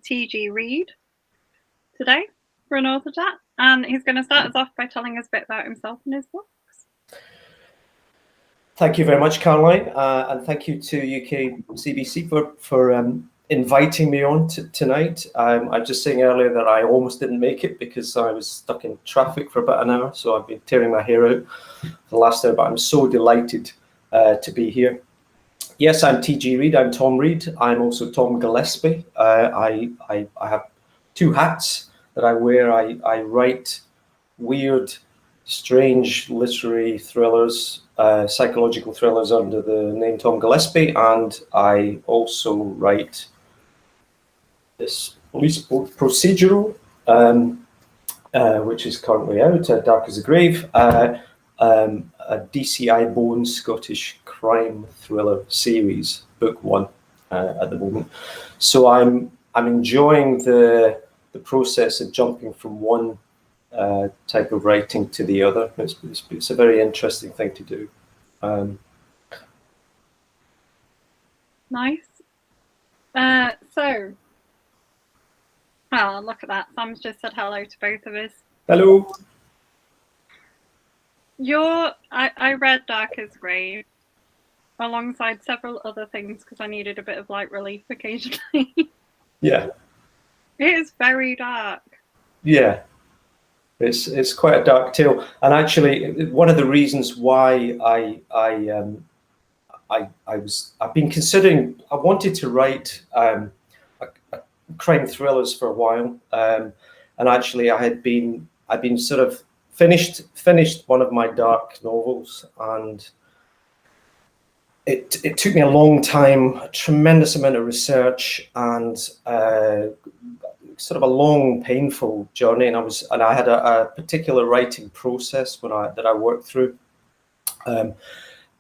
TG Reid today for an author chat, and he's going to start us off by telling us a bit about himself and his books. Thank you very much, Caroline, and thank you to UK CBC for inviting me on tonight. I was just saying earlier that I almost didn't make it because I was stuck in traffic for about an hour, so I've been tearing my hair out for the last hour, but I'm so delighted to be here. Yes, I'm TG Reid. I'm Tom Reid. I'm also Tom Gillespie. I have two hats that I wear. I write weird, strange literary thrillers, psychological thrillers under the name Tom Gillespie, and I also write this police procedural, which is currently out, Dark as a Grave, a DCI Bone Scottish crime thriller series, book one at the moment. So I'm enjoying the process of jumping from one type of writing to the other. It's a very interesting thing to do. Nice. Oh, look at that. Sam's just said hello to both of us. Hello. I read Dark as Grave alongside several other things because I needed a bit of light relief occasionally. Yeah. It is very dark. Yeah. It's quite a dark tale, and actually, one of the reasons why I've been considering. I wanted to write crime thrillers for a while, and actually, I'd been sort of finished one of my dark novels, and it took me a long time, a tremendous amount of research, and sort of a long, painful journey, and I had a particular writing process that I worked through, and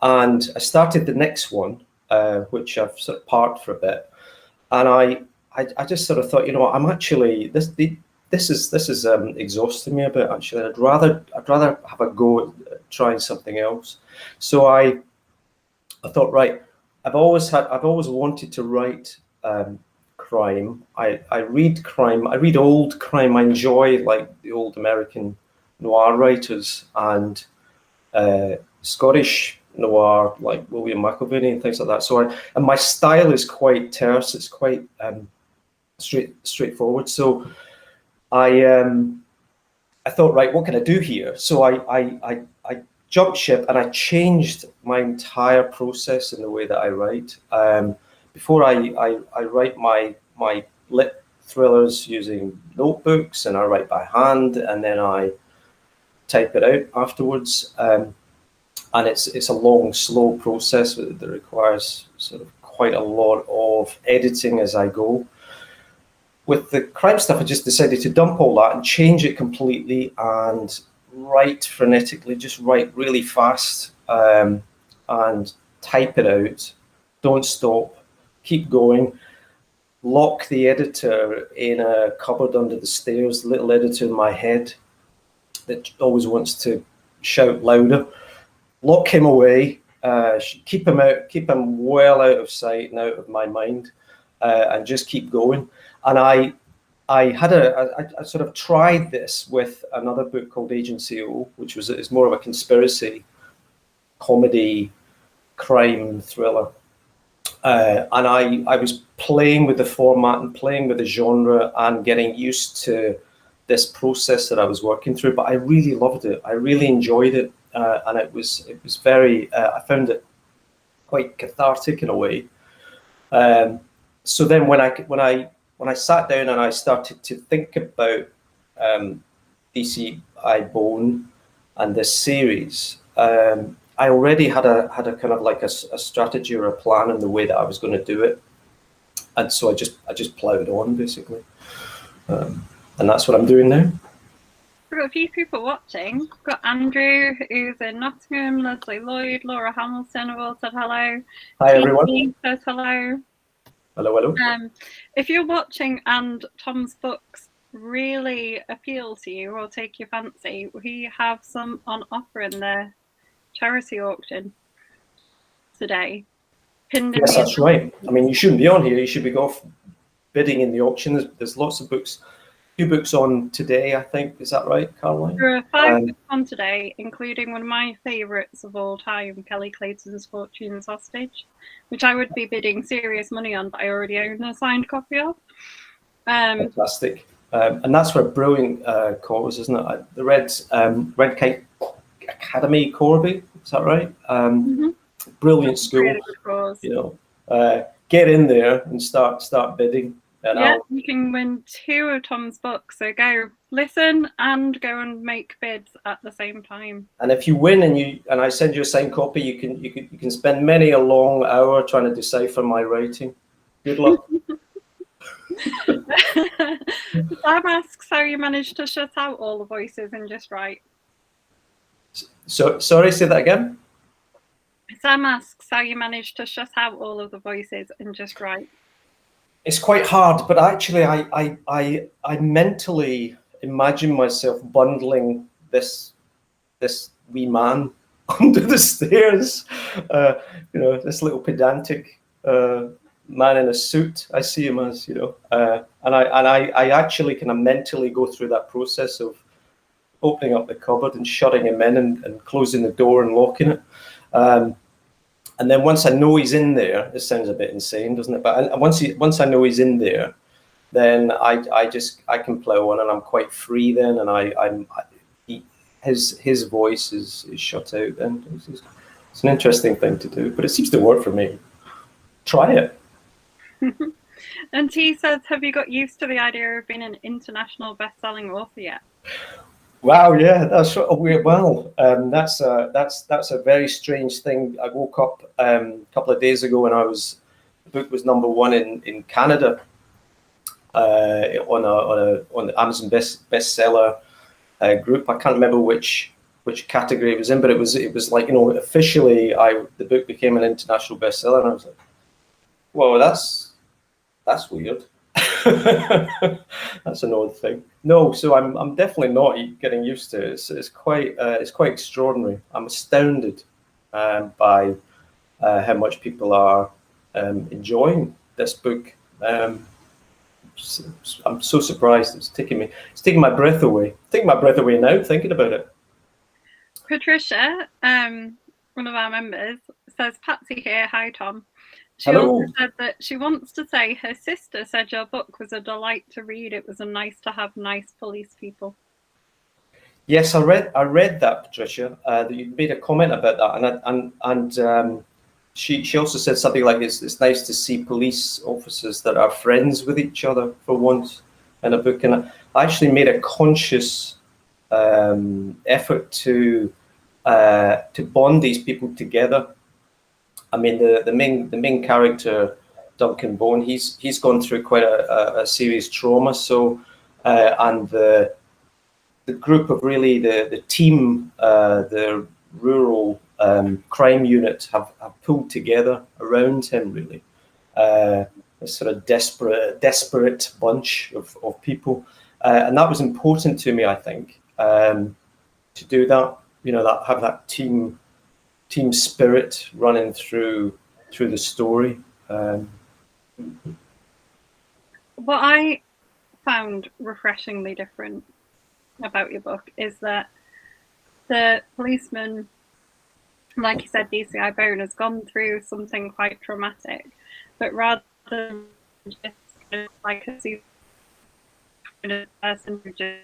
I started the next one, which I've sort of parked for a bit, and I just sort of thought, you know what, I'm actually this is exhausting me a bit. Actually, I'd rather have a go at trying something else. So I thought, right, I've always wanted to write crime. I read crime. I read old crime. I enjoy like the old American noir writers and Scottish noir like William McIlvanney and things like that. So and my style is quite terse. It's quite straightforward. So I thought, right, what can I do here? So I jumped ship and I changed my entire process in the way that I write. Before I write my lit thrillers using notebooks, and I write by hand, and then I type it out afterwards. And it's a long, slow process that requires sort of quite a lot of editing as I go. With the crime stuff, I just decided to dump all that and change it completely and write frenetically, just write really fast, and type it out. Don't stop. Keep going. Lock the editor in a cupboard under the stairs, the little editor in my head that always wants to shout louder. Lock him away, keep him well out of sight and out of my mind, and just keep going. And I sort of tried this with another book called Agency O, which is more of a conspiracy comedy crime thriller. And I was playing with the format and playing with the genre and getting used to this process that I was working through. But I really loved it. I really enjoyed it, and it was very. I found it quite cathartic in a way. So then when I sat down and I started to think about DCI Bone and this series, I already had a kind of like a strategy or a plan in the way that I was going to do it, and so I just ploughed on basically, and that's what I'm doing now. We've got a few people watching. We've got Andrew, who's in Nottingham, Leslie Lloyd, Laura Hamilton have all said hello. Hi everyone. Says hello. Hello. If you're watching and Tom's books really appeal to you or take your fancy, we have some on offer in the charity auction today. Yes, that's right. I mean, you shouldn't be on here. You should be bidding in the auction. There's lots of books. Few books on today, I think. Is that right, Caroline? There are 5 books on today, including one of my favourites of all time, Kelly Clayton's Fortune's Hostage, which I would be bidding serious money on, but I already own a signed copy of. Fantastic. And that's for a brilliant cause, isn't it? The Red Kite Academy, Corby, is that right? Brilliant school. Really good cause. You know, get in there and start bidding. And you can win 2 of Tom's books. So go listen and go and make bids at the same time. And if you win and I send you a signed copy, you can spend many a long hour trying to decipher my writing. Good luck. Sam asks how you managed to shut out all the voices and just write. So sorry, say that again. Sam asks how you managed to shut out all of the voices and just write. It's quite hard, but actually, I mentally imagine myself bundling this wee man under the stairs. This little pedantic man in a suit. I see him as, and I actually kind of mentally go through that process of opening up the cupboard and shutting him in and closing the door and locking it. And then once I know he's in there, it sounds a bit insane, doesn't it? But once I know he's in there, then I can plow on, and I'm quite free then, and his voice is shut out. Then it's an interesting thing to do, but it seems to work for me. Try it. And T says, have you got used to the idea of being an international best-selling author yet? Wow, yeah, that's weird. Well, that's a very strange thing. I woke up a couple of days ago, and the book was #1 in Canada on the Amazon bestseller group. I can't remember which category it was in, but it was like, officially the book became an international bestseller, and I was like, whoa, that's weird. That's an odd thing. No, so I'm definitely not getting used to it. It's quite extraordinary. I'm astounded by how much people are enjoying this book. I'm so surprised. It's taking my breath away. Taking my breath away now thinking about it. Patricia, one of our members, says, Patsy here. Hi, Tom. She Hello. also said that she wants to say her sister said your book was a delight to read. It was nice to have nice police people. Yes, I read that, Patricia. That you made a comment about that, and she also said something like it's nice to see police officers that are friends with each other for once in a book. And I actually made a conscious effort to bond these people together. I mean, the main character, Duncan Bone, he's gone through quite a serious trauma. So, and the group of really the team, the rural crime unit have pulled together around him. Really, a sort of desperate bunch of people, and that was important to me. I think to do that, that have that team spirit running through the story. What I found refreshingly different about your book is that the policeman, like you said, DCI Bone, has gone through something quite traumatic, but rather than just like a person who just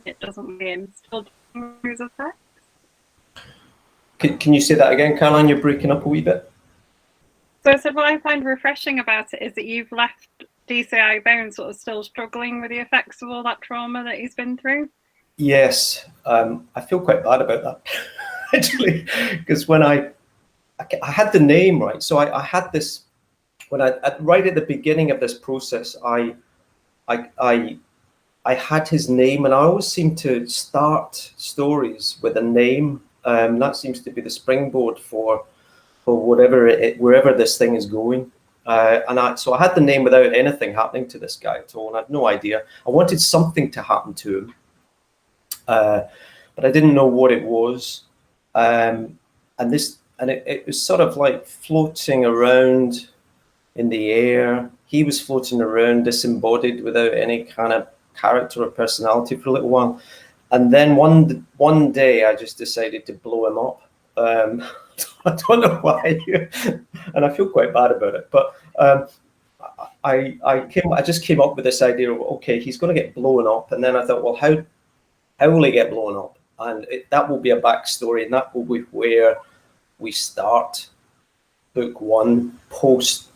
it doesn't win, still does effect. Can you say that again, Caroline? You're breaking up a wee bit. So I said what I find refreshing about it is that you've left DCI Bone sort of still struggling with the effects of all that trauma that he's been through. Yes, I feel quite bad about that, actually, because when I had the name right, so I had this when right at the beginning of this process, I had his name, and I always seem to start stories with a name. That seems to be the springboard for wherever this thing is going. So I had the name without anything happening to this guy at all, and I had no idea. I wanted something to happen to him, but I didn't know what it was. And it was sort of like floating around in the air. He was floating around disembodied without any kind of character or personality for a little while. And then one day I just decided to blow him up. I don't know why, and I feel quite bad about it. But I just came up with this idea of, okay, he's going to get blown up, and then I thought, well, how will he get blown up? And that will be a backstory, and that will be where we start book one, post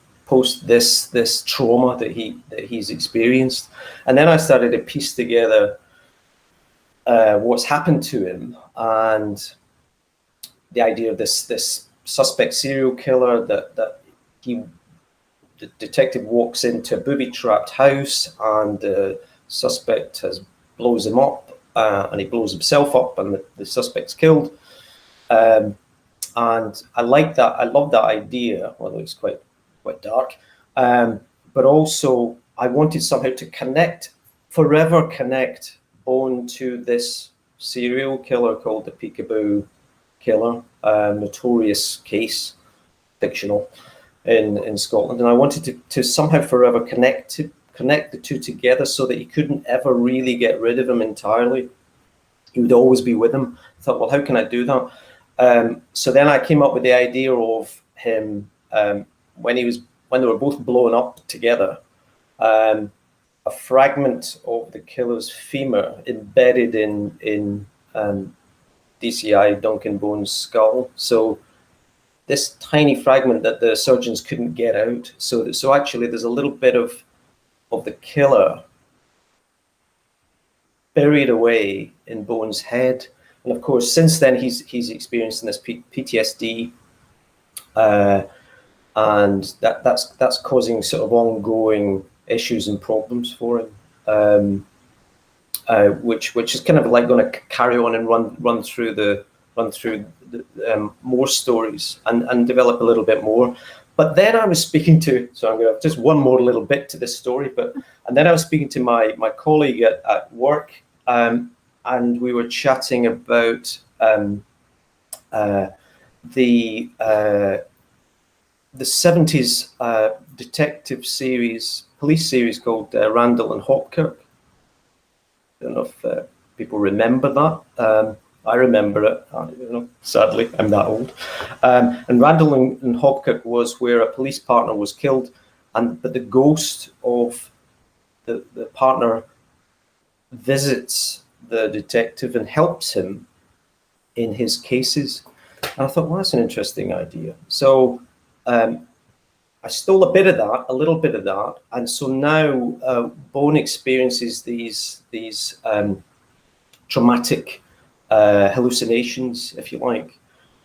this trauma that he's experienced. And then I started to piece together what's happened to him, and the idea of this suspect serial killer that the detective walks into a booby-trapped house, and the suspect blows him up, and he blows himself up, and the suspect's killed. And I like that. I love that idea, although it's quite dark. But also, I wanted somehow to forever connect Bone to this serial killer called the Peekaboo Killer, notorious case, fictional, in Scotland. And I wanted to somehow forever connect the two together, so that he couldn't ever really get rid of him entirely. He would always be with him. I thought, well, how can I do that? So then I came up with the idea of him when they were both blown up together. A fragment of the killer's femur embedded in DCI Duncan Bone's skull. So this tiny fragment that the surgeons couldn't get out. So actually, there's a little bit of the killer buried away in Bone's head. And of course, since then, he's experiencing this PTSD, and that's causing sort of ongoing issues and problems for him, which is kind of like going to carry on and run through more stories and develop a little bit more. But then I was speaking to, so I'm going to have just one more little bit to this story, and then I was speaking to my colleague at work, and we were chatting about the 70s detective series, police series called Randall and Hopkirk. I don't know if people remember that. I remember it. Sadly, I'm that old. And Randall and Hopkirk was where a police partner was killed, but the ghost of the partner visits the detective and helps him in his cases. And I thought, well, that's an interesting idea. So I stole a little bit of that, and so now Bone experiences these traumatic hallucinations, if you like,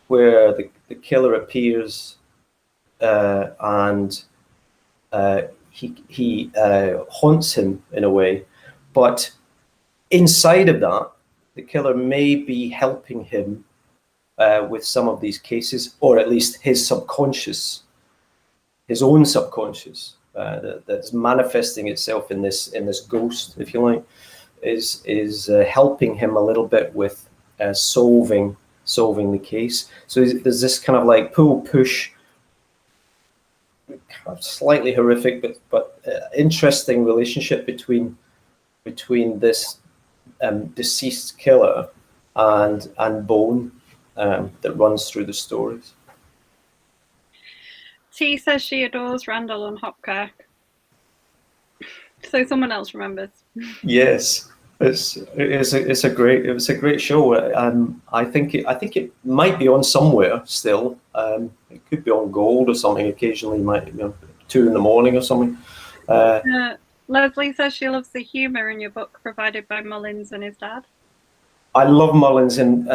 where the killer appears, and he haunts him in a way, but inside of that, the killer may be helping him with some of these cases, or at least his own subconscious that's manifesting itself in this ghost, if you like, is helping him a little bit with solving the case. So there's this kind of like push, slightly horrific but interesting relationship between this deceased killer and Bone that runs through the stories. T says she adores Randall and Hopkirk. So someone else remembers. Yes, it was a great show. I think it might be on somewhere still. It could be on Gold or something. Occasionally, might 2 in the morning or something. Leslie says she loves the humour in your book provided by Mullins and his dad. I love Mullins and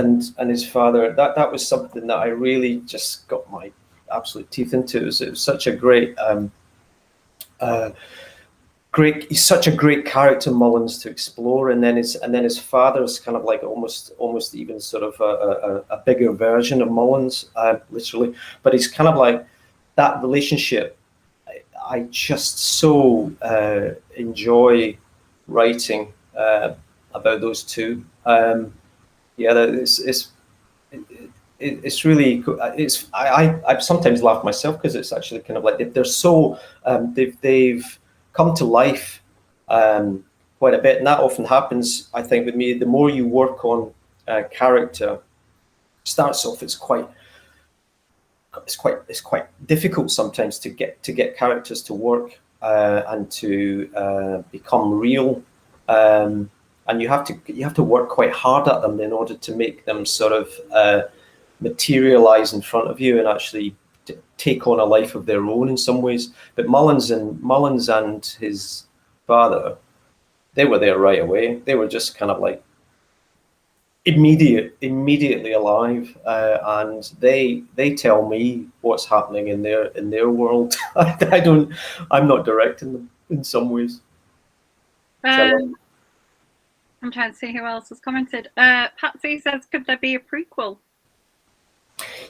his father. That was something that I really just got my absolute teeth into. It was such a great, he's such a great character, Mullins, to explore, and then his father's kind of like almost even sort of a bigger version of Mullins, literally. But he's kind of like that relationship. I just so enjoy writing about those two. it's really I sometimes laugh myself because it's actually kind of like they're so they've come to life quite a bit, and that often happens, I think, with me. The more you work on character, starts off it's quite difficult sometimes to get characters to work and to become real, and you have to work quite hard at them in order to make them sort of materialize in front of you and actually take on a life of their own in some ways. But Mullins and his father, they were there right away. They were just kind of like immediately alive, and they tell me what's happening in their world. I'm not directing them in some ways. I'm trying to see who else has commented. Patsy says, could there be a prequel?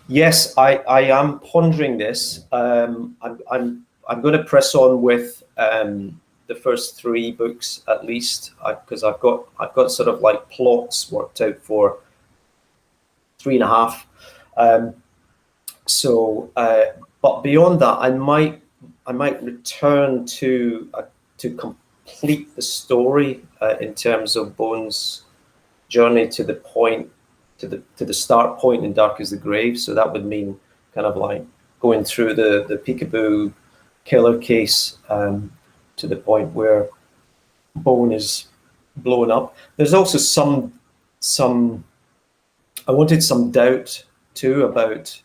Yes, I am pondering this. I'm going to press on with the first 3 books at least, because I've got sort of like plots worked out for 3.5. But beyond that, I might return to complete the story in terms of Bones' journey to the point, to the start point in Dark as the Grave. So that would mean kind of like going through the Peekaboo killer case to the point where Bone is blown up. There's also some I wanted some doubt too about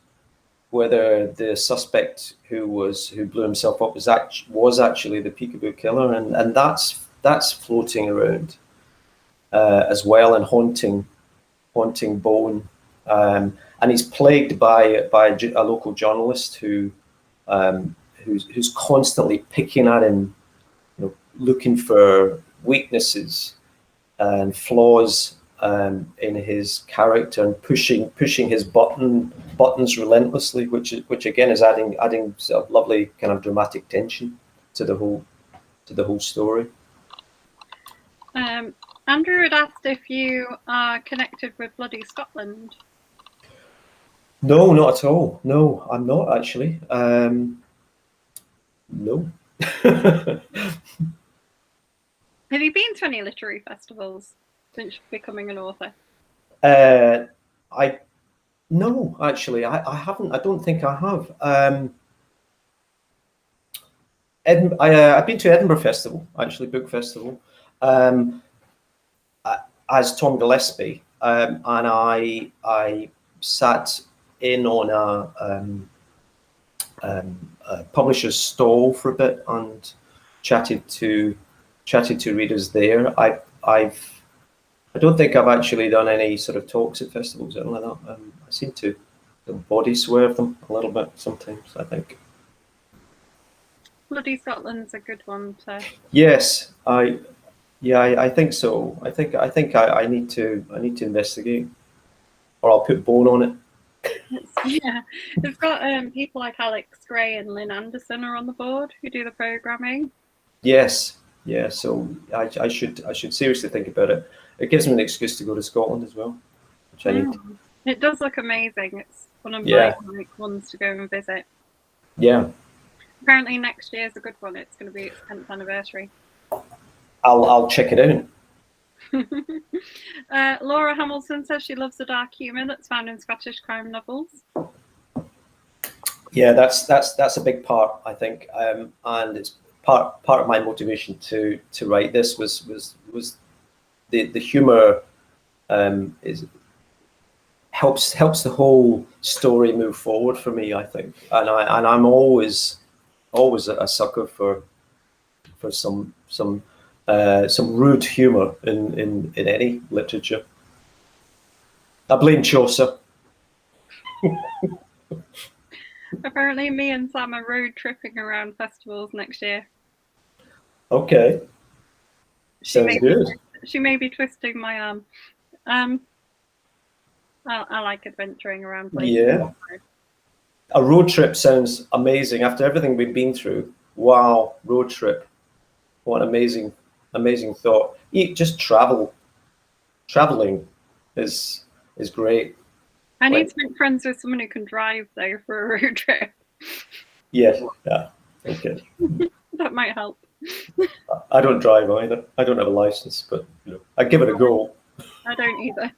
whether the suspect who blew himself up was actually the Peekaboo killer, and that's floating around as well, and haunting Bone, and he's plagued by a local journalist who's constantly picking at him, looking for weaknesses and flaws in his character, and pushing his buttons relentlessly, which again is adding sort of lovely kind of dramatic tension to the whole story. Andrew had asked if you are connected with Bloody Scotland. No, not at all. No, I'm not actually. No. Have you been to any literary festivals since becoming an author? No, actually, I haven't. I don't think I have. I've been to Edinburgh Festival, actually, book festival, as Tom Gillespie, and I sat in on a publisher's stall for a bit and chatted to readers there. I don't think I've actually done any sort of talks at festivals or anything like that. I seem to body swerve them a little bit sometimes, I think. Bloody Scotland's a good one to. Yes, I think so. I think I need to investigate, or I'll put Bone on it. Yeah, it's got people like Alex Gray and Lynn Anderson are on the board who do the programming. Yes, yeah. So I should seriously think about it. It gives me an excuse to go to Scotland as well, which I need. It does look amazing. It's one of my ones to go and visit. Yeah. Apparently next year is a good one. It's going to be its 10th anniversary. I'll check it out. Laura Hamilton says she loves the dark humour that's found in Scottish crime novels. Yeah, that's a big part, I think, and it's part of my motivation to write this was the humour helps the whole story move forward for me, I think, and I'm always a sucker for some rude humour in any literature. I blame Chaucer. Apparently me and Sam are road tripping around festivals next year. Okay. Sounds good. She may be twisting my arm. I like adventuring around places. Yeah. A road trip sounds amazing after everything we've been through. Wow, road trip. What an amazing thought. Just traveling is great. I need to make friends with someone who can drive, though, for a road trip. Yes. Yeah. Okay. That might help. I don't drive either. I don't have a license, but I'd give it a go. I don't either.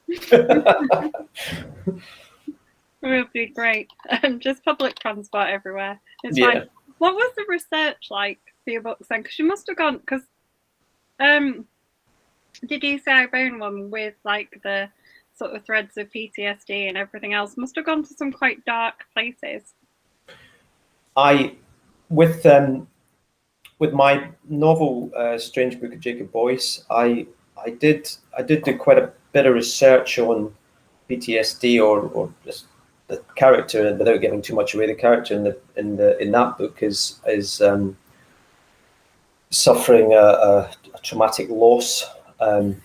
It would be great. Just public transport everywhere. It's fine. What was the research like for your books then? Because you must have gone, because did you say I Bone one with like the sort of threads of PTSD and everything else must have gone to some quite dark places. With my novel Strange Book of Jacob Boyce, I did do quite a bit of research on PTSD or just the character, and without giving too much away, the character in that book is suffering a traumatic loss, and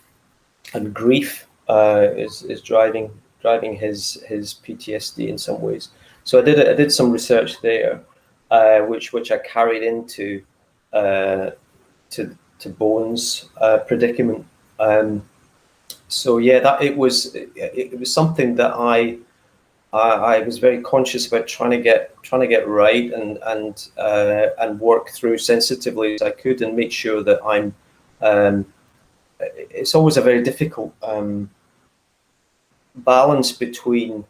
grief is driving his PTSD in some ways. So I did some research there, which I carried into to Bone's predicament. So yeah, that it was something that I was very conscious about trying to get right and work through sensitively as I could, and make sure that I'm. It's always a very difficult balance between,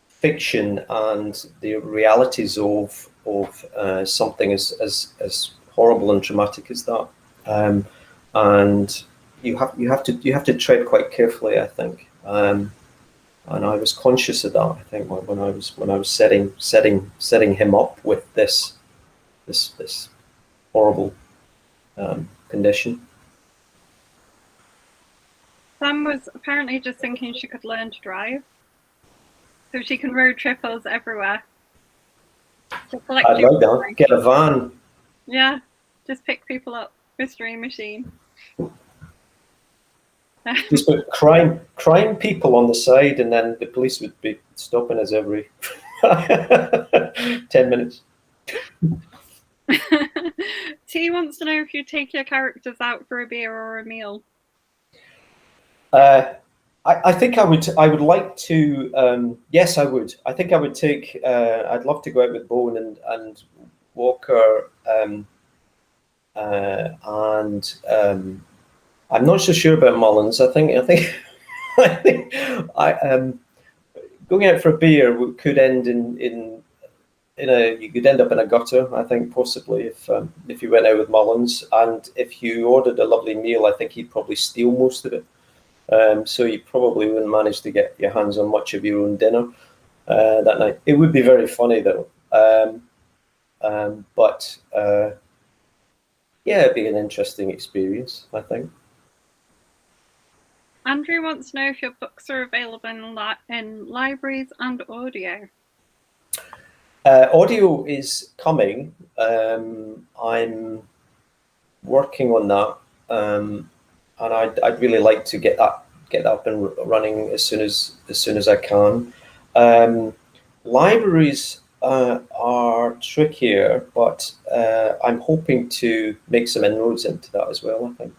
fiction and the realities of something as horrible and traumatic as that, and you have to tread quite carefully, I think. And I was conscious of that, I think, when I was setting him up with this horrible condition. Sam was apparently just thinking she could learn to drive, so she can road trip us everywhere. I'd like that. Get a van. Yeah, just pick people up. Mystery machine. Just put crime people on the side, and then the police would be stopping us every 10 minutes. T wants to know if you take your characters out for a beer or a meal. I think I would like to. Yes, I would. I think I would take. I'd love to go out with Bone and Walker, and I'm not so sure about Mullins. I think going out for a beer could end in you could end up in a gutter, I think, possibly, if you went out with Mullins. And if you ordered a lovely meal, I think he'd probably steal most of it. So you probably wouldn't manage to get your hands on much of your own dinner that night. It would be very funny though. But yeah, it'd be an interesting experience, I think. Andrew wants to know if your books are available in libraries and audio. Audio is coming. I'm working on that, and I'd really like to get that up and running as soon as I can. Libraries are trickier, but I'm hoping to make some inroads into that as well, I think.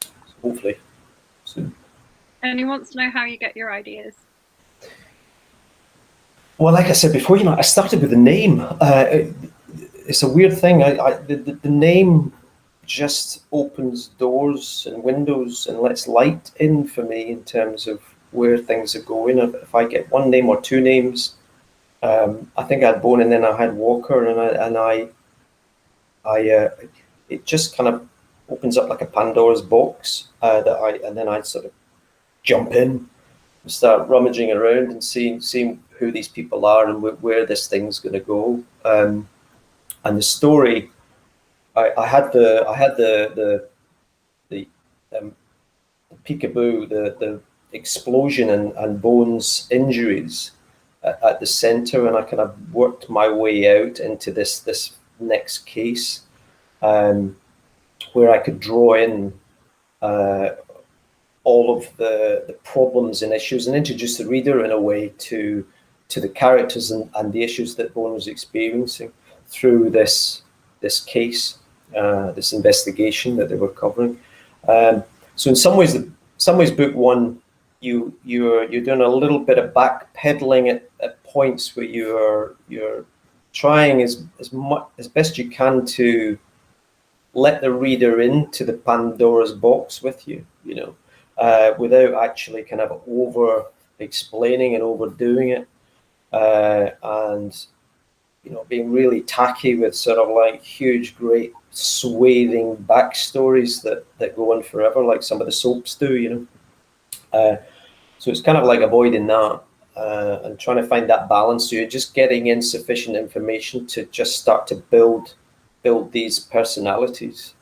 So hopefully soon. And he wants to know how you get your ideas. Well, like I said before, I started with the name. It's a weird thing. The name just opens doors and windows and lets light in for me in terms of where things are going. If I get one name or two names, I think I had Bone and then I had Walker, and it just kind of opens up like a Pandora's box and then I sort of jump in and start rummaging around and seeing who these people are and where this thing's going to go. And the story, I had the peekaboo, the explosion and Bone's injuries at the center, and I kind of worked my way out into this next case, where I could draw in all of the problems and issues and introduce the reader in a way to the characters and the issues that Bone was experiencing through this case, this investigation that they were covering. So in some ways book one you're doing a little bit of backpedaling at points where you're trying as best you can to let the reader into the Pandora's box with you, without actually kind of over explaining and overdoing it, and being really tacky with sort of like huge, great, swathing backstories that go on forever, like some of the soaps do. So it's kind of like avoiding that, and trying to find that balance. So you're just getting in sufficient information to just start to build these personalities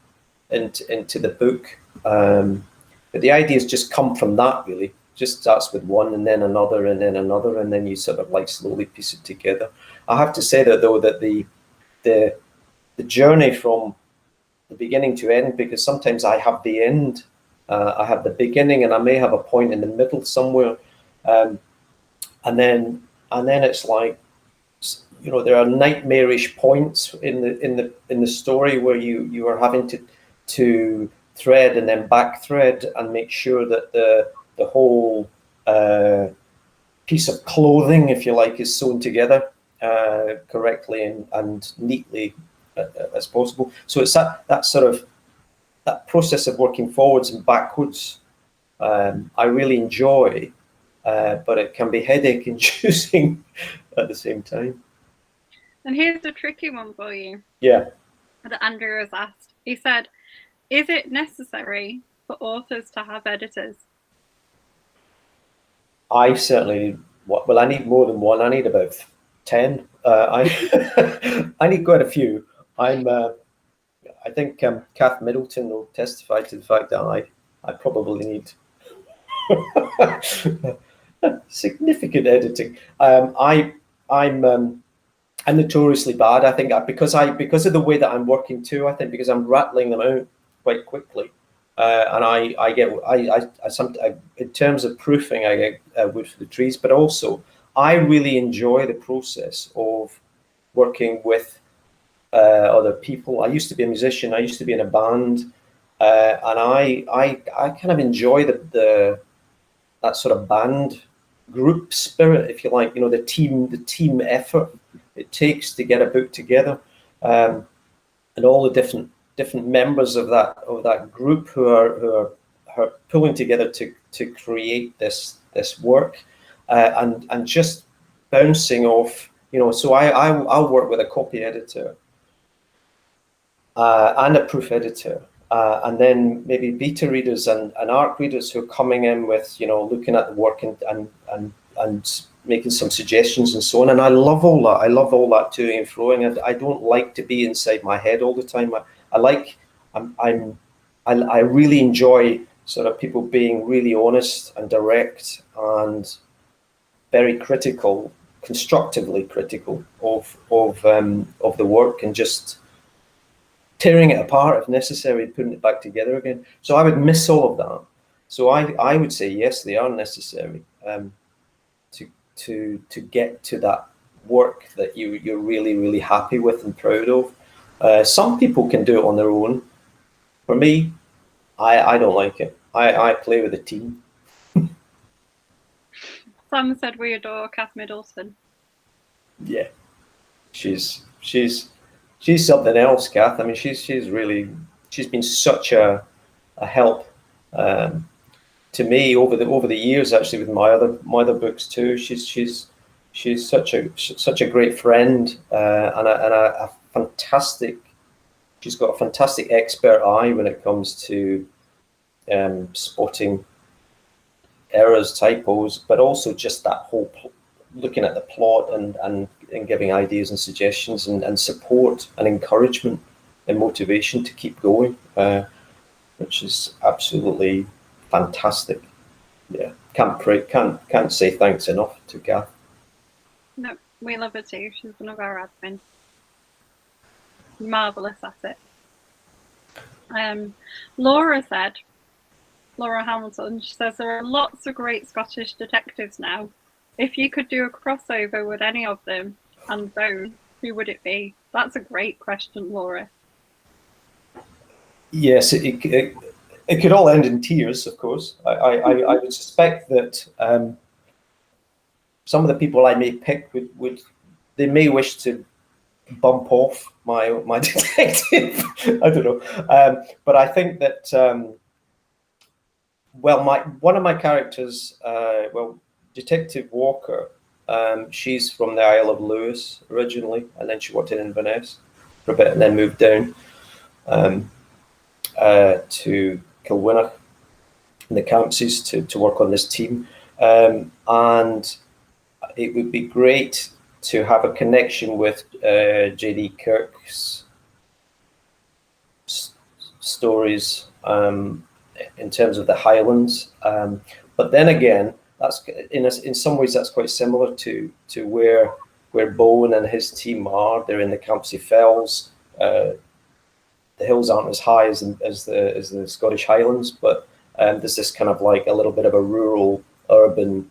into the book. But the ideas just come from that, really. Just starts with one and then another and then another, and then you sort of like slowly piece it together. I have to say that, though, that the journey from the beginning to end, because sometimes I have the end, I have the beginning, and I may have a point in the middle somewhere, and then it's like, there are nightmarish points in the story where you are having to thread and then back thread and make sure that the whole piece of clothing, if you like, is sewn together correctly and neatly as possible. So it's that sort of that process of working forwards and backwards. I really enjoy, but it can be headache inducing at the same time. And here's a tricky one for you. Yeah. That Andrew has asked. He said, is it necessary for authors to have editors? I certainly, I need more than one. I need about 10. I need quite a few. I think Kath Middleton will testify to the fact that I probably need significant editing. I'm notoriously bad. I think because of the way that I'm working too. I think because I'm rattling them out quite quickly, and I get in terms of proofing, I get wood for the trees. But also, I really enjoy the process of working with other people. I used to be a musician. I used to be in a band, and I kind of enjoy that sort of band group spirit, if you like. The team effort it takes to get a book together, and all the different members of that group who are pulling together to create this work, and just bouncing off. So I'll work with a copy editor and a proof editor, and then maybe beta readers and ARC readers who are coming in with looking at the work and making some suggestions and so on. And I love all that. I love all that toing and froing. I don't like to be inside my head all the time. I really enjoy sort of people being really honest and direct and very critical, constructively critical of the work, and just tearing it apart if necessary, putting it back together again. So I would miss all of that. So I would say yes, they are necessary to get to that work that you're really, really happy with and proud of. Some people can do it on their own. For me, I don't like it. I play with a team. Sam said we adore Kath Middleton. Yeah, she's something else, Kath. I mean, she's been such a help to me over the years. Actually, with my other books too. She's such a great friend, and a fantastic. She's got a fantastic expert eye when it comes to spotting errors, typos, but also just that whole looking at the plot and giving ideas and suggestions and support and encouragement and motivation to keep going, which is absolutely fantastic. Yeah, can't say thanks enough to Kath. No, we love her too. She's one of our admin. Marvelous at it. Laura Hamilton, she says there are lots of great Scottish detectives now. If you could do a crossover with any of them and Bone, who would it be? That's a great question, Laura. Yes, it could all end in tears, of course. I would suspect that some of the people I may pick would they may wish to bump off my detective. I don't know, but I think that well, one of my characters, Detective Walker, she's from the Isle of Lewis originally, and then she worked in Inverness for a bit, and then moved down to Kilwinnock in the Campsies to work on this team, and it would be great to have a connection with J.D. Kirk's stories in terms of the Highlands, but then again, that's in some ways that's quite similar to where Bowen and his team are. They're in the Campsie Fells. The hills aren't as high as the Scottish Highlands, but there's this kind of like a little bit of a rural urban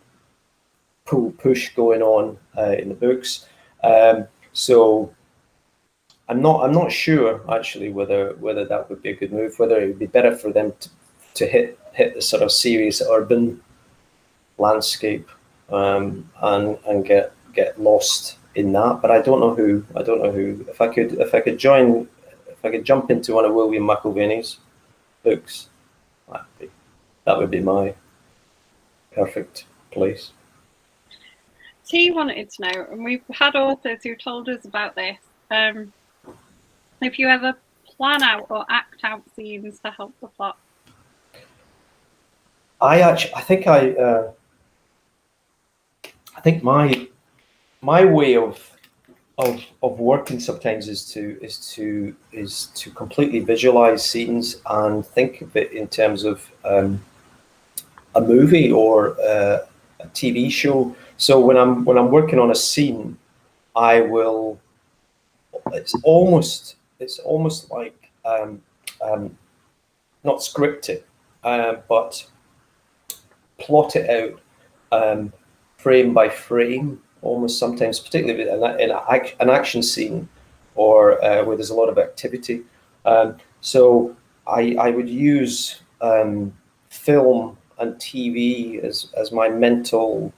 push going on in the books. So I'm not sure actually whether that would be a good move. Whether it would be better for them to hit the sort of serious urban landscape and get lost in that. But I don't know who. If I could jump into one of William McIlvanney's books, that would be my perfect place. T wanted to know, and we've had authors who told us about this, if you ever plan out or act out scenes to help the plot. I think my way of working sometimes is to completely visualize scenes and think of it in terms of a movie or a TV show. So when I'm working on a scene, I will. It's almost like not scripted, but plot it out frame by frame, almost sometimes, particularly in an action scene or where there's a lot of activity. So I would use film and TV as my mental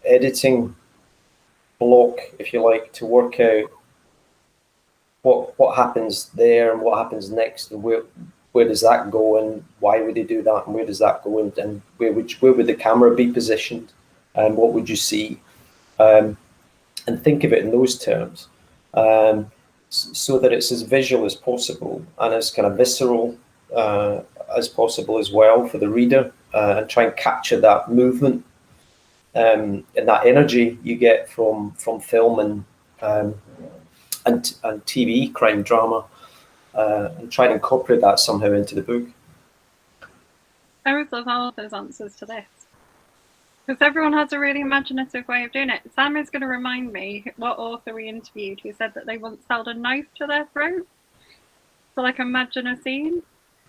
editing block, if you like, to work out what happens there and what happens next, and where does that go, and why would they do that, and where does that go, and where would the camera be positioned, and what would you see, and think of it in those terms, so that it's as visual as possible and as kind of visceral as possible as well for the reader, and try and capture that movement and that energy you get from film and TV crime drama, and try and incorporate that somehow into the book. I always love all of those answers to this, because everyone has a really imaginative way of doing it. Sam is going to remind me what author we interviewed who said that they once held a knife to their throat to like imagine a scene.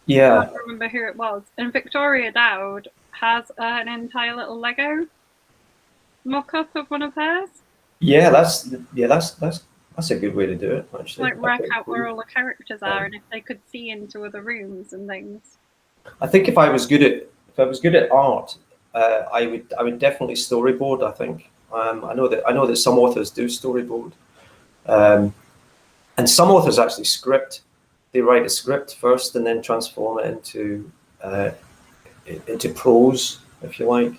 Yeah, I can't remember who it was. And Victoria Dowd has an entire little Lego mock-up of one of hers. Yeah, that's a good way to do it, actually. Like work out where all the characters are and if they could see into other rooms and things. I think if I was good at art, I would definitely storyboard. I think I know that some authors do storyboard, and some authors actually script. They write a script first and then transform it into prose, if you like,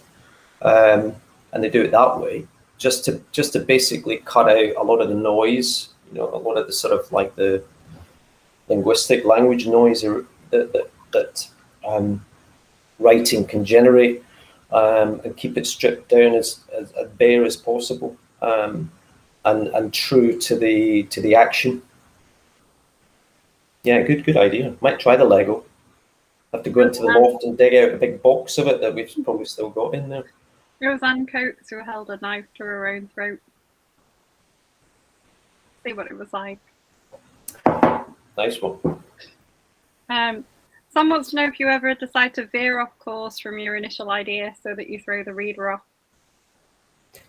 and they do it that way, just to basically cut out a lot of the noise, a lot of the sort of like the linguistic language noise that writing can generate, and keep it stripped down as bare as possible, and true to the action. Yeah, good idea. Might try the Lego. Have to go into the loft and dig out a big box of it that we've probably still got in there. Roseanne Coates, who held a knife to her own throat. See what it was like. Nice one. Some wants to know if you ever decide to veer off course from your initial idea so that you throw the reader off.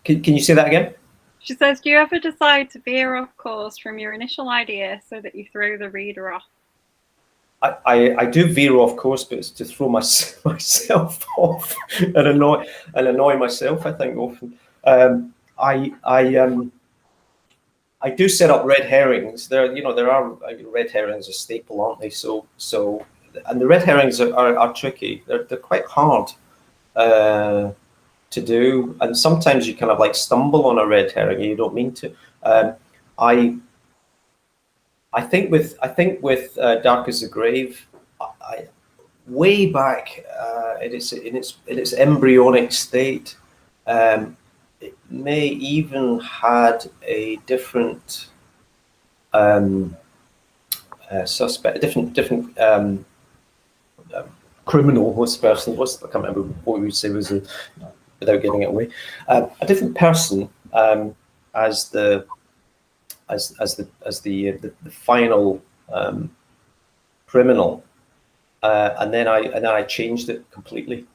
Can you say that again? She says, do you ever decide to veer off course from your initial idea so that you throw the reader off? I do veer off course, but it's to throw myself off and annoy myself. I think often. I do set up red herrings. There are red herrings, a staple, aren't they? And the red herrings are tricky. They're quite hard to do, and sometimes you kind of like stumble on a red herring and you don't mean to. I think with Dark as the Grave, way back in its embryonic state, it may even had a different suspect, different criminal. What's the person? I can't remember what we would say was without giving it away. A different person as the final criminal, and then I changed it completely.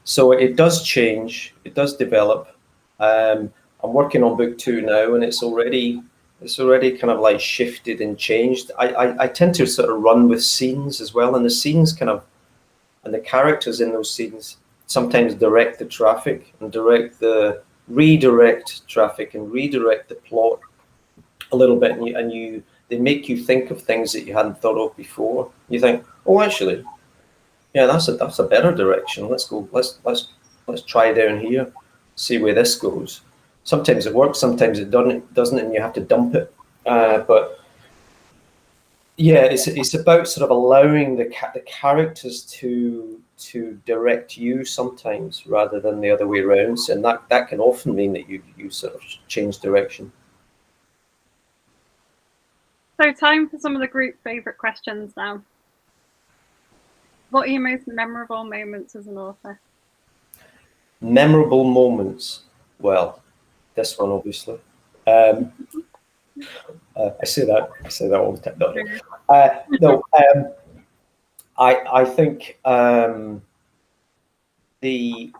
So it does change, it does develop. I'm working on book 2 now, and it's already kind of like shifted and changed. I tend to sort of run with scenes as well, and the scenes and the characters in those scenes sometimes direct the traffic and redirect traffic and redirect the plot a little bit, and they make you think of things that you hadn't thought of before. You think, oh, actually, yeah, that's a better direction. Let's try down here, see where this goes. Sometimes it works, sometimes it doesn't, and you have to dump it. But yeah, it's about sort of allowing the characters to direct you sometimes rather than the other way around, and that can often mean that you sort of change direction. So time for some of the group favourite questions now. What are your most memorable moments as an author? Memorable moments? Well, this one, obviously. I say that all the time. No. I think the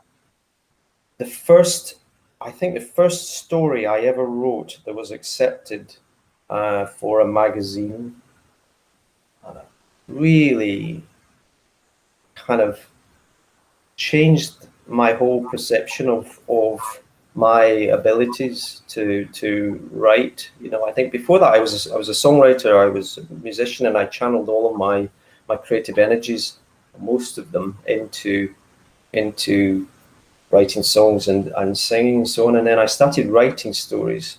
first story I ever wrote that was accepted for a magazine really kind of changed my whole perception of my abilities to write. I think before that I was a songwriter, I was a musician, and I channeled all of my creative energies, most of them, into writing songs and singing and so on. And then I started writing stories,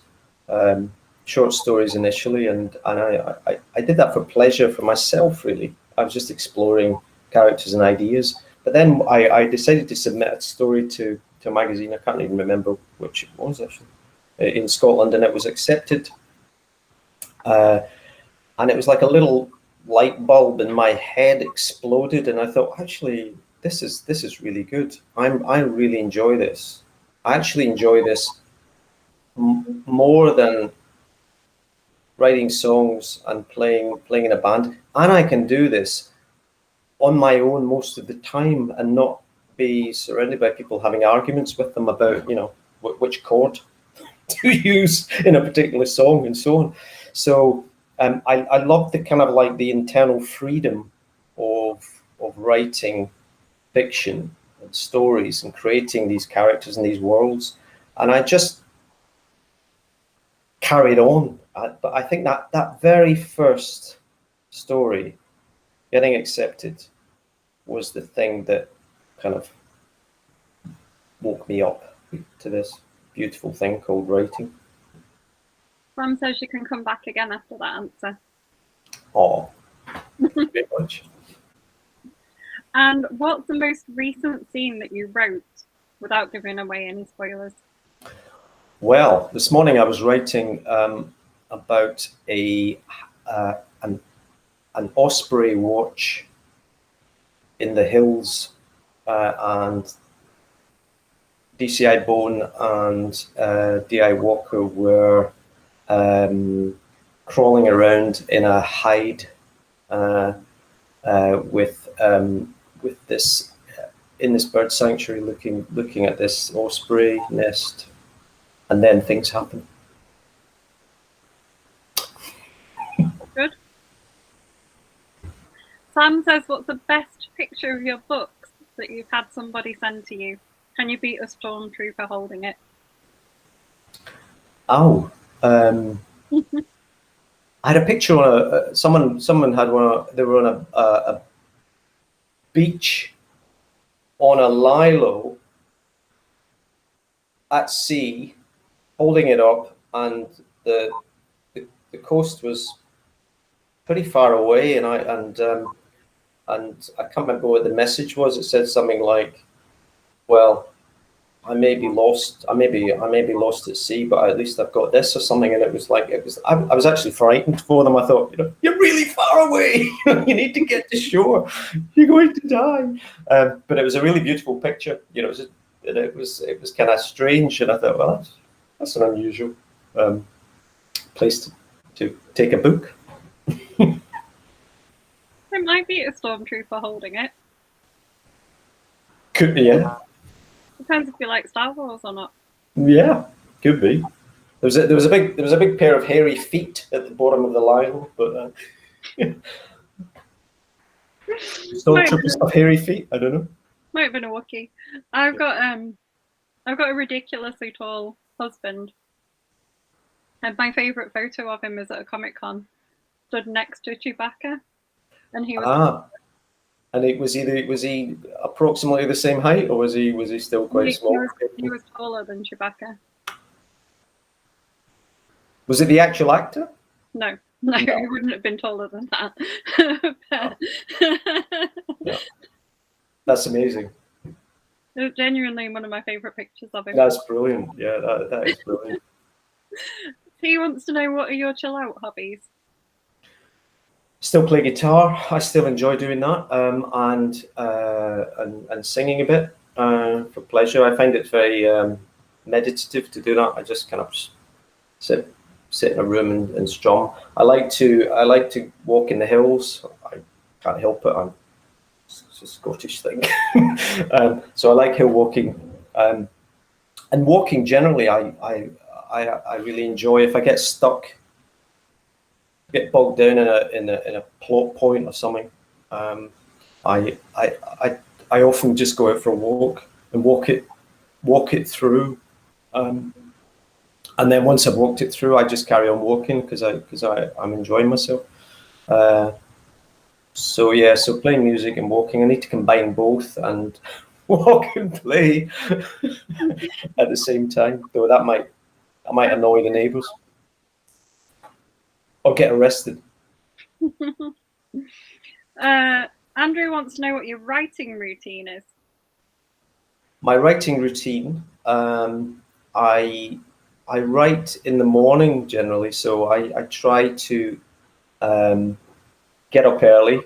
short stories initially, and I did that for pleasure, for myself, really. I was just exploring characters and ideas. But then I decided to submit a story to a magazine. I can't even remember which it was, actually, in Scotland, and it was accepted. And it was like a little light bulb in my head exploded, and I thought, actually, this is really good. I really enjoy this. I actually enjoy this more than writing songs and playing in a band, and I can do this on my own most of the time and not be surrounded by people having arguments with them about which chord to use in a particular song and so on. So I love the kind of like the internal freedom of writing fiction and stories and creating these characters and these worlds, and I just carried on. But I think that very first story getting accepted was the thing that kind of woke me up to this beautiful thing called writing. Sam says you can come back again after that answer. Oh, very much. And what's the most recent scene that you wrote, without giving away any spoilers? Well, this morning I was writing about an osprey watch in the hills, and DCI Bone and DI Walker were crawling around in a hide with this in this bird sanctuary, looking at this osprey nest, and then things happen. Good. Sam says, what's the best picture of your books that you've had somebody send to you? Can you beat a stormtrooper holding it? Oh, I had a picture on someone had one. They were on a beach on a lilo at sea, holding it up, and the coast was pretty far away, and I can't remember what the message was. It said something like, "Well, I may be lost. I may be lost at sea, but at least I've got this," or something. And it was like I was actually frightened for them. I thought, you're really far away. You need to get to shore. You're going to die. But it was a really beautiful picture. It was kind of strange, and I thought, well, that's an unusual place to take a book. It might be a stormtrooper holding it. Could be, yeah. Depends if you like Star Wars or not. Yeah, could be. There was a big pair of hairy feet at the bottom of the lilo, but stormtroopers have hairy feet. I don't know. Might have been a Wookiee. I've got a ridiculously tall husband, and my favourite photo of him is at a Comic-Con, stood next to Chewbacca, and he was. And was he approximately the same height, or was he still quite small? He was taller than Chewbacca. Was it the actual actor? No, he wouldn't have been taller than that. Yeah. That's amazing. It was genuinely one of my favourite pictures of him. That's brilliant. Yeah, that is brilliant. He wants to know, what are your chill out hobbies? Still play guitar. I still enjoy doing that, and singing a bit for pleasure. I find it very meditative to do that. I just kind of sit in a room and strum. I like to walk in the hills. I can't help it. It's a Scottish thing. So I like hill walking, and walking generally. I really enjoy. If I get stuck, get bogged down in a plot point or something, I often just go out for a walk and walk it through, and then once I've walked it through, I just carry on walking because I'm enjoying myself. So playing music and walking, I need to combine both and walk and play at the same time, though I might annoy the neighbours or get arrested. Andrew wants to know what your writing routine is. My writing routine, I write in the morning generally, so I try to get up early,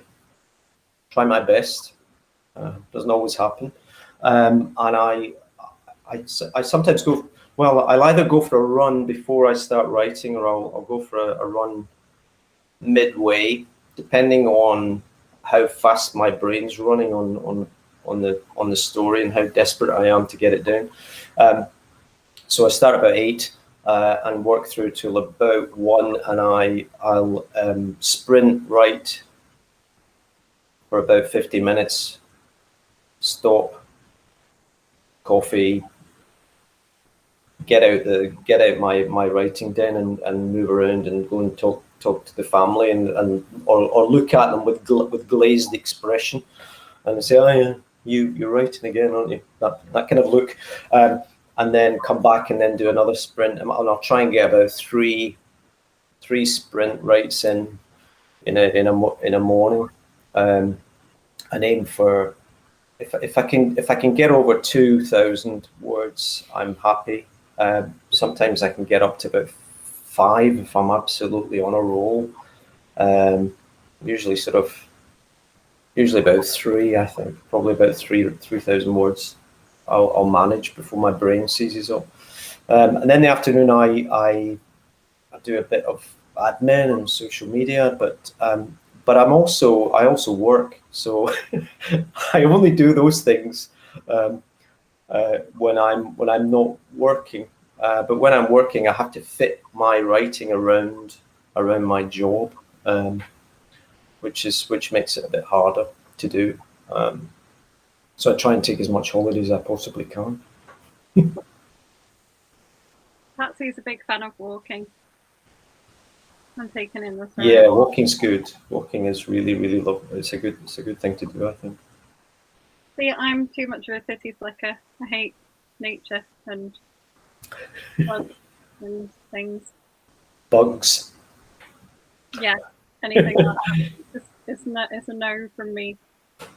try my best. Doesn't always happen, and I sometimes go. Well, I'll either go for a run before I start writing, or I'll go for a run midway, depending on how fast my brain's running on the story and how desperate I am to get it down. So I start about 8 and work through till about 1, and I'll sprint write for about 50 minutes, stop, coffee, get out my writing den and move around and go and talk to the family or look at them with glazed expression and say, oh yeah, you're writing again, aren't you? That kind of look, and then come back and then do another sprint, and I'll try and get about three sprint writes in a morning, and aim for, if I can get over 2,000 words, I'm happy. Sometimes I can get up to about 5 if I'm absolutely on a roll. Usually about 3, I think, probably about 3,000 words I'll manage before my brain seizes up. And then in the afternoon I do a bit of admin and social media, but I also work, so I only do those things when I'm not working. But when I'm working, I have to fit my writing around my job. which makes it a bit harder to do. So I try and take as much holiday as I possibly can. Patsy's a big fan of walking and taking in the sun. Yeah, walking's good. Walking is really lovely. It's a good thing to do, I think. See, I'm too much of a city slicker. I hate nature and bugs and things. Bugs. Yeah, anything like that. It's a no from me. If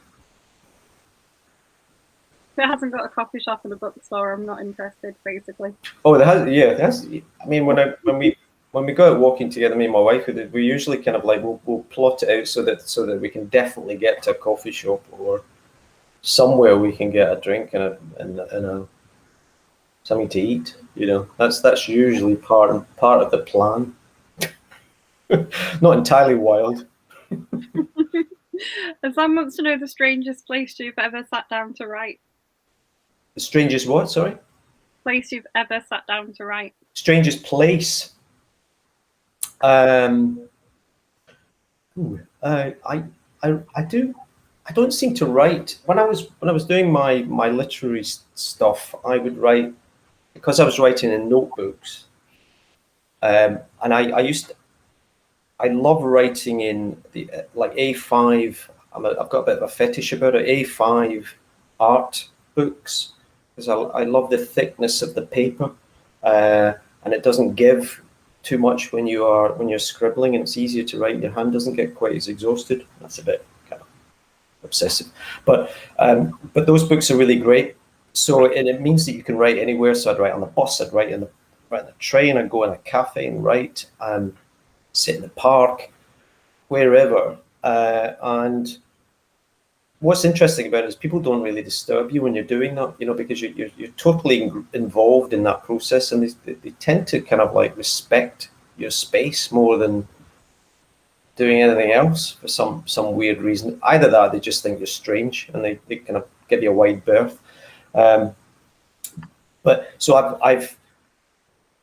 it hasn't got a coffee shop and a bookstore, I'm not interested, basically. Oh, that's. I mean, when we go out walking together, me and my wife, we usually kind of like we'll plot it out so that we can definitely get to a coffee shop or somewhere we can get a drink and a something to eat. You know, that's usually part of the plan. Not entirely wild. And Sam wants to know the strangest place you've ever sat down to write. The strangest what? Sorry. Place you've ever sat down to write. Strangest place. I don't seem to write. When I was doing my literary stuff, I would write because I was writing in notebooks. And I love writing in the like A5. I've got a bit of a fetish about it. A5 art books because I love the thickness of the paper, and it doesn't give too much when you're scribbling, and it's easier to write. Your hand doesn't get quite as exhausted. That's a bit kind of obsessive, but those books are really great. So and it means that you can write anywhere. So I'd write on the bus, I'd write in the train, I'd go in a cafe and write, sit in the park, wherever. And what's interesting about it is people don't really disturb you when you're doing that, you know, because you're totally involved in that process, and they tend to kind of like respect your space more than doing anything else for some weird reason. Either that, they just think you're strange and they kind of give you a wide berth. But so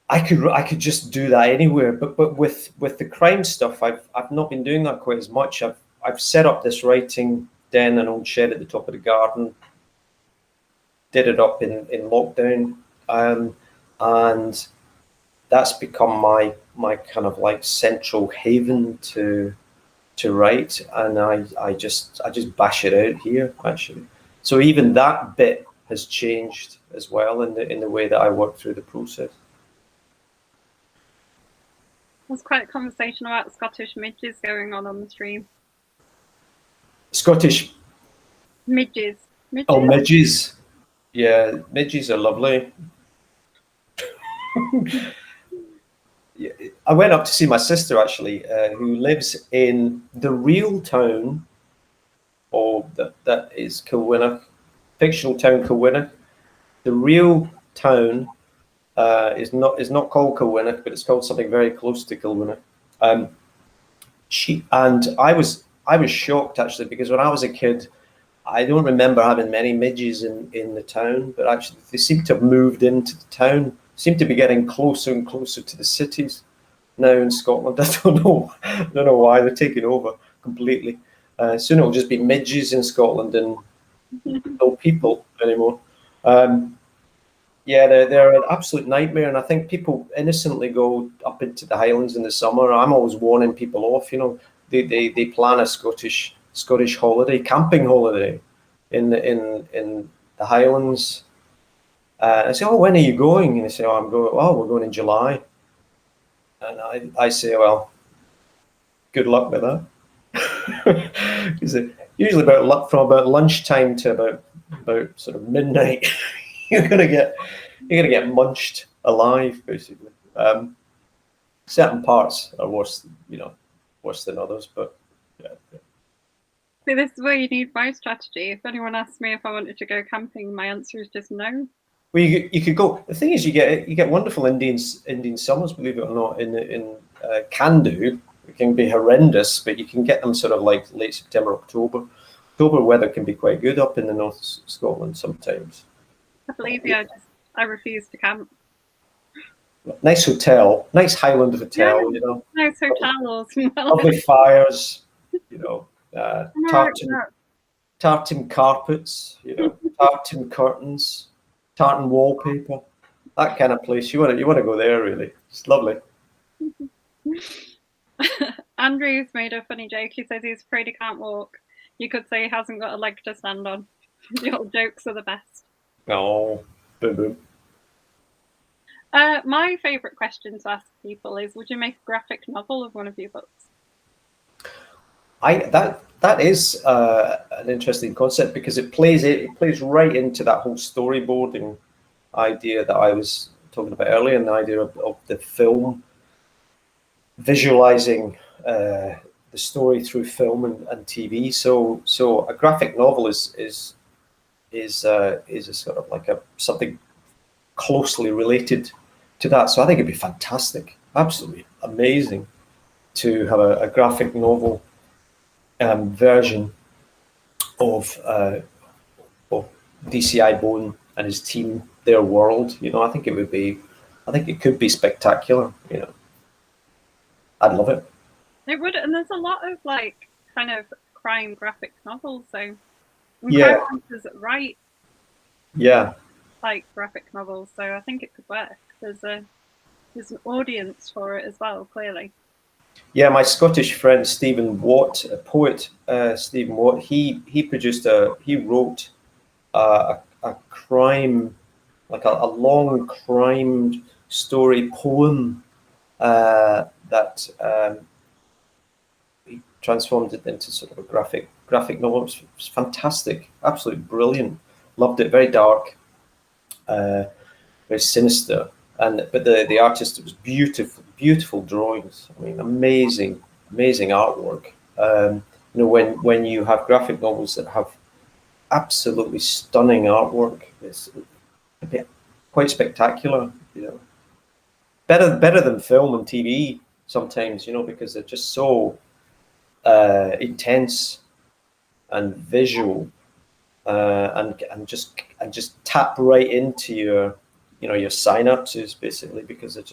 I could just do that anywhere, but with the crime stuff, I've not been doing that quite as much. I've set up this writing den, an old shed at the top of the garden. Did it up in lockdown, and that's become my kind of like central haven to write, and I just bash it out here actually. So even that bit has changed as well in the way that I work through the process. There's quite a conversation about Scottish midges going on the stream. Scottish midges. Oh, midges. Yeah, midges are lovely. I went up to see my sister actually, who lives in the real town, or that is Kilwinnock, fictional town Kilwinnock. The real town is not called Kilwinnock, but it's called something very close to Kilwinnock. I was shocked actually, because when I was a kid, I don't remember having many midges in the town, but actually they seem to have moved into the town. Seem to be getting closer and closer to the cities now in Scotland. I don't know why they're taking over completely. Soon it'll just be midges in Scotland and no people anymore. Yeah, they're an absolute nightmare, and I think people innocently go up into the Highlands in the summer. I'm always warning people off. You know, they plan a Scottish holiday, camping holiday, in the Highlands. I say, "Oh, when are you going?" And they say, "Oh, I'm going. Oh, we're going in July." And I say, "Well, good luck with that." Because usually from about lunchtime to about sort of midnight, you're gonna get munched alive, basically. Certain parts are worse than others, but yeah. See, this is where you need my strategy. If anyone asks me if I wanted to go camping, my answer is just no. Well, you could go. The thing is, you get wonderful Indian summers, believe it or not. In Candu, it can be horrendous, but you can get them sort of like late September, October. October weather can be quite good up in the North Scotland sometimes. I believe you. I refuse to camp. Nice hotel, nice Highland hotel, yeah, you know. Nice hotels. Lovely fires, you know, No, no. tartan carpets, you know, tartan curtains, tartan wallpaper, that kind of place. You want to go there, really. It's lovely. Andrew's made a funny joke. He says he's afraid he can't walk. You could say he hasn't got a leg to stand on. The old jokes are the best. Oh, boom, boom. My favourite question to ask people is, would you make a graphic novel of one of your books? That is an interesting concept because it plays right into that whole storyboarding idea that I was talking about earlier, and the idea of the film visualizing the story through film and TV. So a graphic novel is a sort of like something closely related to that. So I think it'd be fantastic, absolutely amazing, to have a graphic novel version of DCI Bone and his team, their world. You know, I think it could be spectacular. You know, I'd love it. It would, and there's a lot of like kind of crime graphic novels. So Yeah. crime writers write Yeah. like graphic novels, so I think it could work. There's an audience for it as well, clearly. Yeah, my Scottish friend Stephen Watt, a poet, Stephen Watt, he wrote a crime, like a long crime story poem that he transformed it into sort of a graphic novel. It's fantastic, absolutely brilliant. Loved it. Very dark, very sinister, but the artist, it was beautiful drawings. I mean, amazing artwork. You know, when you have graphic novels that have absolutely stunning artwork, it's a bit quite spectacular. You know, better than film and TV sometimes. You know, because they're just so intense and visual, and just tap right into your your synapses basically, because they're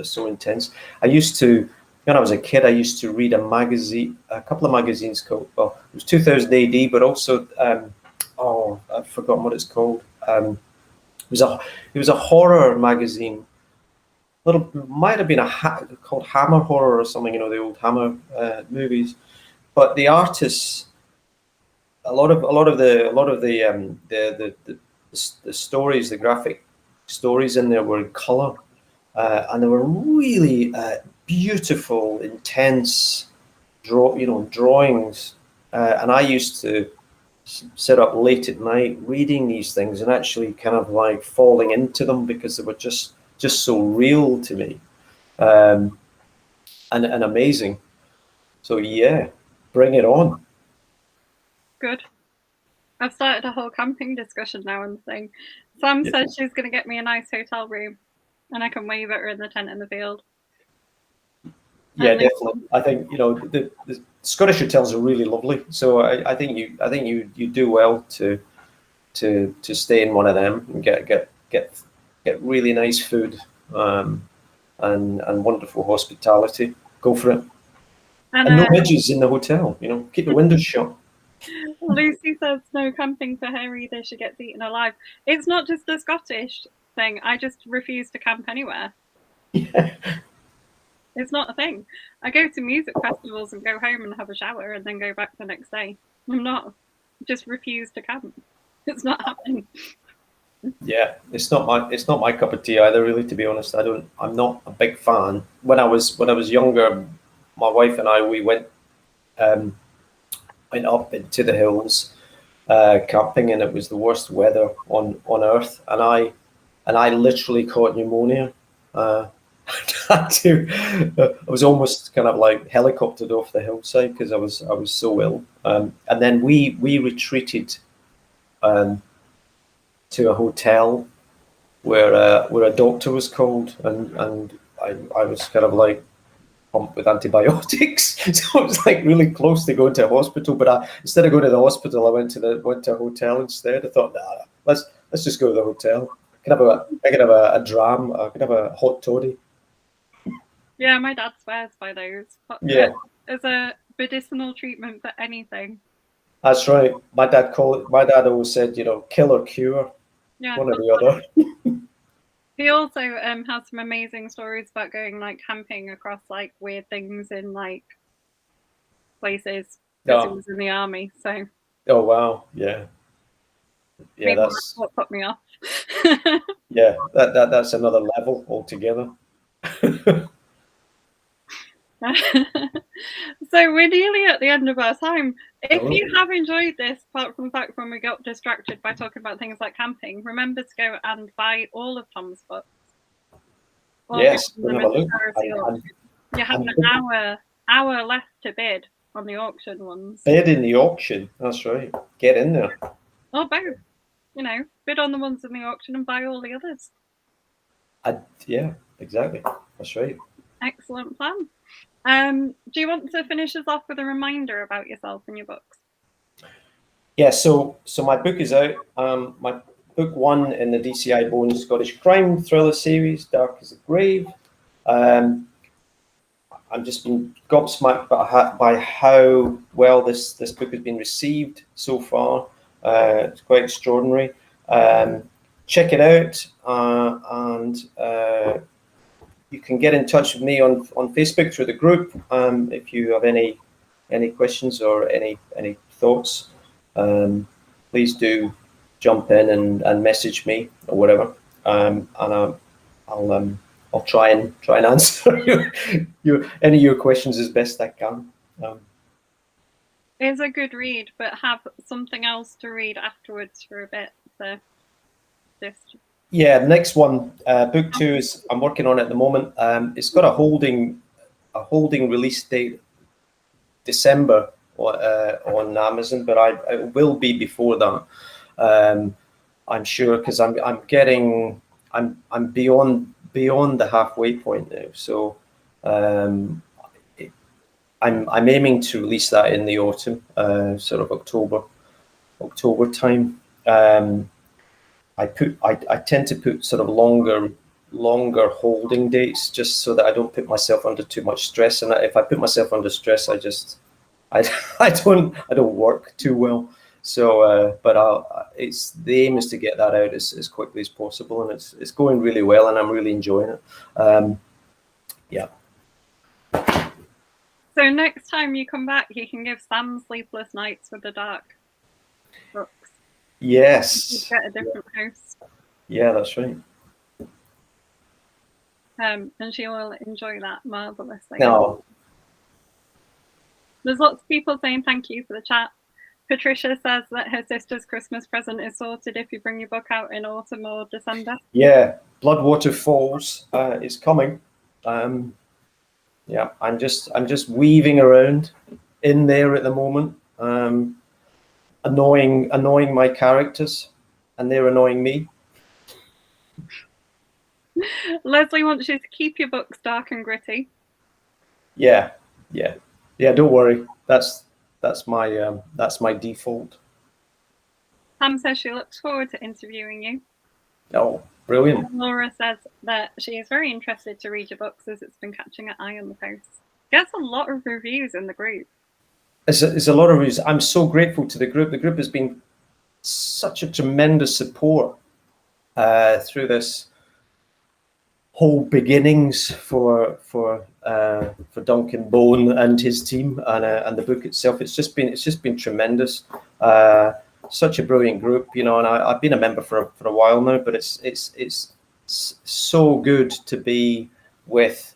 so intense. I used to, when I was a kid, I used to read a couple of magazines called, well, it was 2000 AD, but also I've forgotten what it's called. It was a horror magazine. Might have been called Hammer Horror or something. You know, the old Hammer movies, but the artists, a lot of the stories, the graphic stories in there were in color, and they were really beautiful, intense drawings. And I used to sit up late at night reading these things and actually kind of like falling into them because they were just so real to me, and amazing. So yeah, bring it on. Good. I've started a whole camping discussion now on the thing. Sam says she's going to get me a nice hotel room, and I can wave at her in the tent in the field. Yeah, definitely. I think the Scottish hotels are really lovely. So I think you do well to stay in one of them and get really nice food, and wonderful hospitality. Go for it. And no midges in the hotel. You know, keep the windows shut. Lucy says no camping for her either. She gets eaten alive. It's not just a Scottish thing. I just refuse to camp anywhere. Yeah. It's not a thing. I go to music festivals and go home and have a shower and then go back the next day. I'm not. Just refuse to camp. It's not happening. Yeah, it's not my cup of tea either, really, to be honest. I'm not a big fan. When I was younger, my wife and I, we went up into the hills camping, and it was the worst weather on earth, and I literally caught pneumonia. I was almost kind of like helicoptered off the hillside because I was so ill. And then we retreated to a hotel where a doctor was called, and I was kind of like pumped with antibiotics. So it was like really close to going to a hospital. But instead of going to the hospital, I went to a hotel instead. I thought, nah, let's just go to the hotel. I can have a dram. I can have a hot toddy. Yeah, my dad swears by those. Yeah. There's a medicinal treatment for anything. That's right. My dad always said, kill or cure, Yeah, one or the other. he also has some amazing stories about going like camping across like weird things in like places because he was in the army. So Oh wow, yeah, maybe that's that's what put me off. yeah, that's another level altogether. So we're nearly at the end of our time. If Oh. you have enjoyed this, apart from the fact when we got distracted by talking about things like camping, remember to go and buy all of Tom's books. Yes, go and have a look. You have an hour left to bid on the auction ones. Bid in the auction. That's right. Get in there. Or both. Bid on the ones in the auction and buy all the others. Yeah, exactly. That's right. Excellent plan. Do you want to finish us off with a reminder about yourself and your books? Yeah, so my book is out. My book 1 in the DCI Bones Scottish crime thriller series, Dark as the Grave. I've just been gobsmacked by how well this book has been received so far. It's quite extraordinary. Check it out, and you can get in touch with me on Facebook through the group if you have any questions or any thoughts. Please do jump in and message me or whatever, and I'll try and answer any of your questions as best I can. It's a good read, but have something else to read afterwards for a bit. So just yeah, next one, book 2 is I'm working on it at the moment. It's got a holding release date December on Amazon, but it will be before that. I'm sure, because I'm beyond the halfway point now. So I'm aiming to release that in the autumn, sort of October time. I tend to put sort of longer holding dates, just so that I don't put myself under too much stress. And if I put myself under stress, I don't work too well. So, but the aim is to get that out as quickly as possible, and it's going really well, and I'm really enjoying it. Yeah. So next time you come back, you can give Sam Sleepless Nights with the Dark books. Yes. You get a different host. Yeah, that's right. And she will enjoy that marvelously. No. There's lots of people saying thank you for the chat. Patricia says that her sister's Christmas present is sorted if you bring your book out in autumn or December. Yeah, Bloodwater Falls is coming. Yeah, I'm just weaving around in there at the moment, annoying my characters, and they're annoying me. Leslie wants you to keep your books dark and gritty. Yeah. Don't worry. That's my default. Pam says she looks forward to interviewing you. Oh, brilliant. Laura says that she is very interested to read your books as it's been catching an eye on the post. Gets a lot of reviews in the group. It's a lot of reviews. I'm so grateful to the group. The group has been such a tremendous support through this whole beginnings for Duncan Bone and his team, and the book itself. It's just been tremendous. Such a brilliant group, and I've been a member for a while now, but it's so good to be with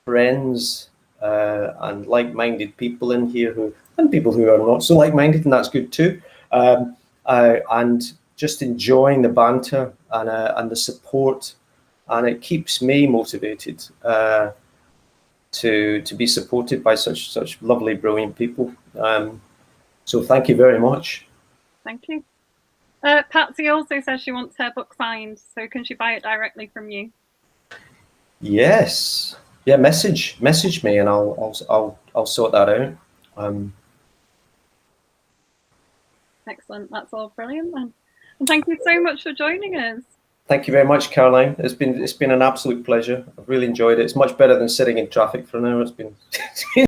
friends and like-minded people in here and people who are not so like-minded, and that's good too. And just enjoying the banter and the support, and it keeps me motivated to be supported by such lovely, brilliant people. So thank you very much. Thank you. Patsy also says she wants her book signed, so can she buy it directly from you? Yes. Yeah, message me, and I'll sort that out. Excellent. That's all brilliant then. And thank you so much for joining us. Thank you very much, Caroline. It's been an absolute pleasure. I've really enjoyed it. It's much better than sitting in traffic for an hour. It's been